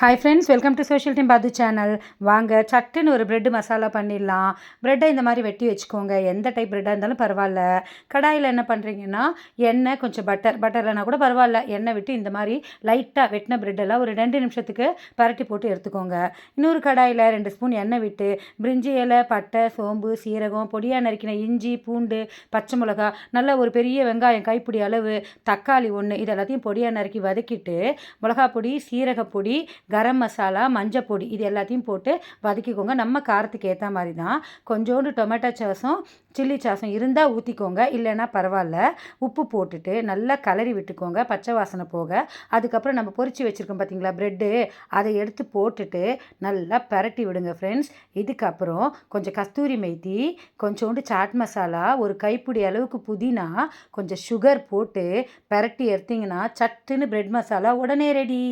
Hi friends, welcome to social team பாது channel. வாங்க சட்டுன்னு ஒரு பிரெட் மசாலா பண்ணிடலாம். ப்ரெட்டை இந்த மாதிரி வெட்டி வச்சுக்கோங்க. எந்த டைப் ப்ரெட்டாக இருந்தாலும் பரவாயில்ல. கடாயில் என்ன பண்ணுறீங்கன்னா, எண்ணெய் கொஞ்சம் பட்டர் இல்லைனா கூட பரவாயில்ல, எண்ணெய் விட்டு இந்த மாதிரி லைட்டாக வெட்டின ப்ரெட்டெல்லாம் ஒரு 2 நிமிஷத்துக்கு பரட்டி போட்டு எடுத்துக்கோங்க. இன்னொரு கடாயில் 2 ஸ்பூன் எண்ணெய் விட்டு பிரிஞ்சி இலை, பட்டை, சோம்பு, சீரகம், பொடியாக நறுக்கின இஞ்சி, பூண்டு, பச்சை மிளகா, நல்ல ஒரு பெரிய வெங்காயம் கைப்பிடி அளவு, தக்காளி 1 இது எல்லாத்தையும் பொடியாக நறுக்கி வதக்கிட்டு மிளகாப்பொடி, சீரகப்பொடி, கரம் மசாலா, மஞ்சள் பொடி இது எல்லாத்தையும் போட்டு வதக்கிக்கோங்க. நம்ம காரத்துக்கு ஏற்ற மாதிரி தான். கொஞ்சோண்டு டொமேட்டோ சாஸும் சில்லி சாஸும் இருந்தால் ஊற்றிக்கோங்க, இல்லைன்னா பரவாயில்ல. உப்பு போட்டுட்டு நல்லா கலரி விட்டுக்கோங்க பச்சை வாசனை போக. அதுக்கப்புறம் நம்ம பொரிச்சு வச்சுருக்கோம் பார்த்தீங்களா ப்ரெட்டு, அதை எடுத்து போட்டுட்டு நல்லா பரட்டி விடுங்க ஃப்ரெண்ட்ஸ். இதுக்கப்புறம் கொஞ்சம் கஸ்தூரி மெய்த்தி, கொஞ்சோண்டு சாட் மசாலா, ஒரு கைப்பிடி அளவுக்கு புதினா, கொஞ்சம் சுகர் போட்டு பரட்டி எடுத்திங்கன்னா சட்டுன்னு ப்ரெட் மசாலா உடனே ரெடி.